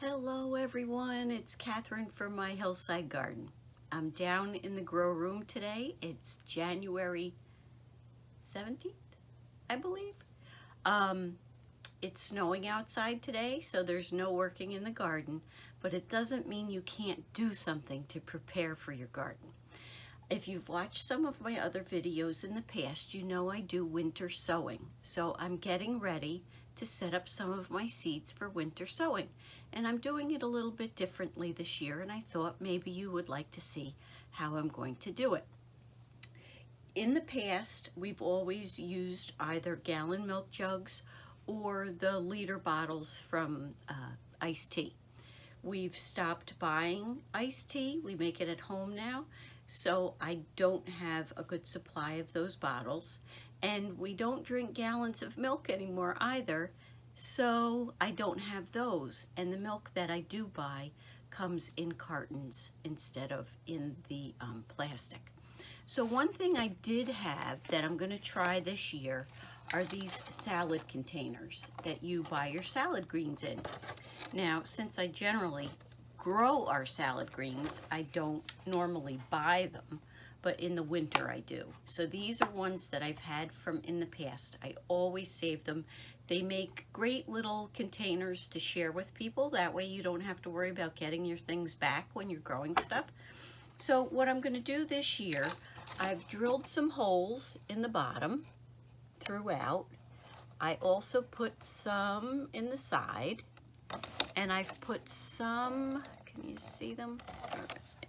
Hello everyone, it's Catherine from my hillside garden. I'm down in the grow room today. It's January 17th, I believe. It's snowing outside today, so there's no working in the garden, but it doesn't mean you can't do something to prepare for your garden. If you've watched some of my other videos in the past, you know I do winter sowing. So I'm getting ready to set up some of my seeds for winter sowing. And I'm doing it a little bit differently this year, and I thought maybe you would like to see how I'm going to do it. In the past, we've always used either gallon milk jugs or the liter bottles from iced tea. We've stopped buying iced tea. We make it at home now. So I don't have a good supply of those bottles, and we don't drink gallons of milk anymore either, so I don't have those, and the milk that I do buy comes in cartons instead of in the plastic. So one thing I did have that I'm going to try this year are these salad containers that you buy your salad greens in. Now, since I generally grow our salad greens, I don't normally buy them, but in the winter I do. So these are ones that I've had from in the past. I always save them. They make great little containers to share with people. That way you don't have to worry about getting your things back when you're growing stuff. So what I'm going to do this year, I've drilled some holes in the bottom throughout. I also put some in the side, and I've put some, can you see them?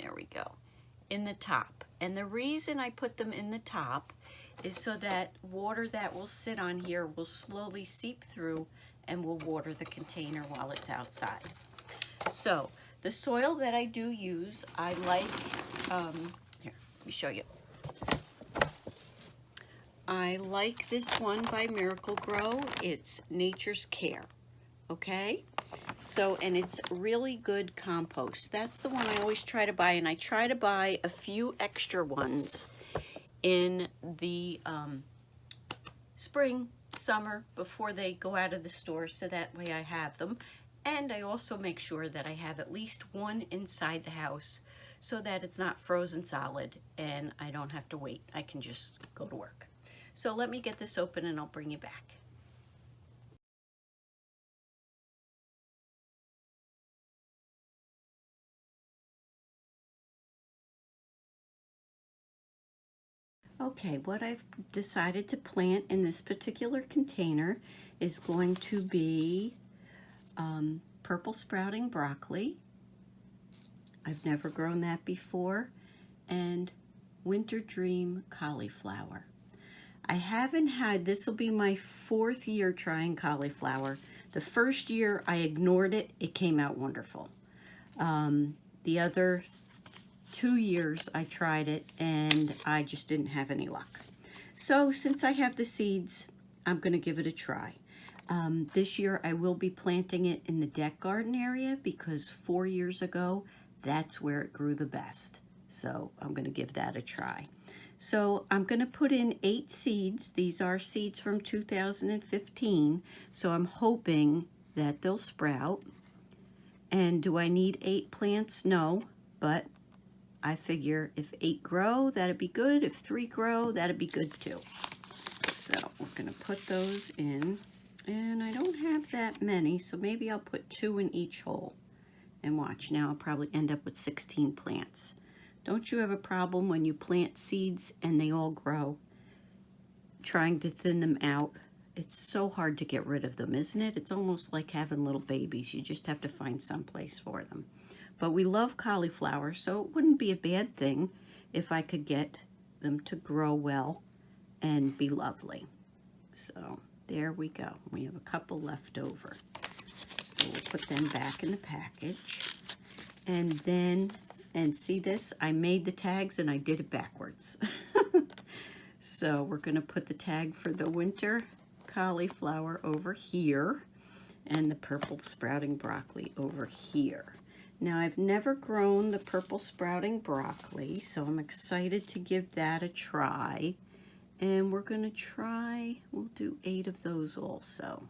There we go, in the top. And the reason I put them in the top is so that water that will sit on here will slowly seep through and will water the container while it's outside. So the soil that I do use, I like, here, let me show you. I like this one by Miracle Grow. It's Nature's Care, okay? So, and it's really good compost. That's the one I always try to buy, and I try to buy a few extra ones in the spring, summer, before they go out of the store, so that way I have them. And I also make sure that I have at least one inside the house so that it's not frozen solid and I don't have to wait. I can just go to work. So let me get this open and I'll bring you back. Okay, what I've decided to plant in this particular container is going to be purple sprouting broccoli. I've never grown that before, and winter dream cauliflower. I haven't had, this will be my 4th year trying cauliflower. The first year I ignored it, it came out wonderful. The other 2 years I tried it and I just didn't have any luck. So since I have the seeds, I'm gonna give it a try. This year I will be planting it in the deck garden area because 4 years ago, that's where it grew the best. So I'm gonna give that a try. So I'm gonna put in 8 seeds. These are seeds from 2015. So I'm hoping that they'll sprout. And do I need 8 plants? No, but I figure if 8 grow, that'd be good. If 3 grow, that'd be good too. So we're gonna put those in, and I don't have that many, so maybe I'll put 2 in each hole. And watch, now I'll probably end up with 16 plants. Don't you have a problem when you plant seeds and they all grow, trying to thin them out? It's so hard to get rid of them, isn't it? It's almost like having little babies. You just have to find some place for them. But we love cauliflower, so it wouldn't be a bad thing if I could get them to grow well and be lovely. So there we go. We have a couple left over. So we'll put them back in the package. And then, and see this? I made the tags and I did it backwards. So we're gonna put the tag for the winter cauliflower over here and the purple sprouting broccoli over here. Now, I've never grown the purple sprouting broccoli, so I'm excited to give that a try. And we're gonna try, we'll do 8 of those also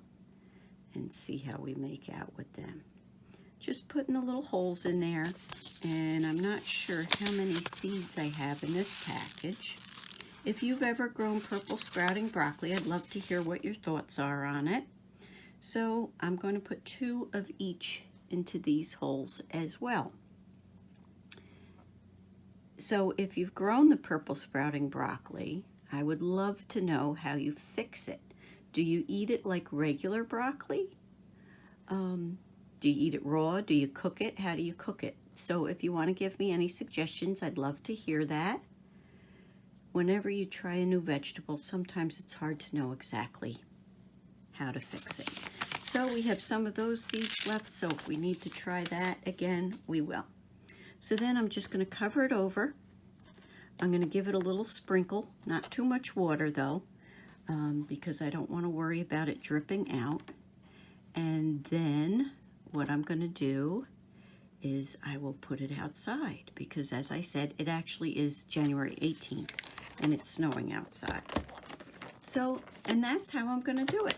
and see how we make out with them. just putting the little holes in there. And I'm not sure how many seeds I have in this package. If you've ever grown purple sprouting broccoli, I'd love to hear what your thoughts are on it. So I'm going to put 2 of each into these holes as well. So if you've grown the purple sprouting broccoli, I would love to know how you fix it. Do you eat it like regular broccoli? Do you eat it raw? Do you cook it? How do you cook it? So if you want to give me any suggestions, I'd love to hear that. Whenever you try a new vegetable, sometimes it's hard to know exactly how to fix it. So we have some of those seeds left, so if we need to try that again, we will. So then I'm just going to cover it over. I'm going to give it a little sprinkle, not too much water though, because I don't want to worry about it dripping out. And then what I'm going to do is I will put it outside, because as I said, it actually is January 18th and it's snowing outside. So, and that's how I'm going to do it.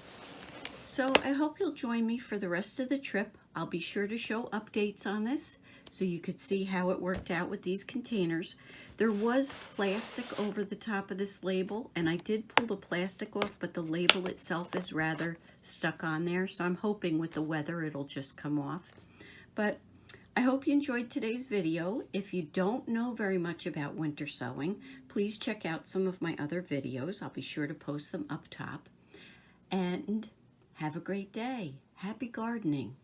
So I hope you'll join me for the rest of the trip. I'll be sure to show updates on this so you could see how it worked out with these containers. There was plastic over the top of this label, and I did pull the plastic off, but the label itself is rather stuck on there, so I'm hoping with the weather it'll just come off. But I hope you enjoyed today's video. If you don't know very much about winter sowing, please check out some of my other videos. I'll be sure to post them up top. And have a great day. Happy gardening.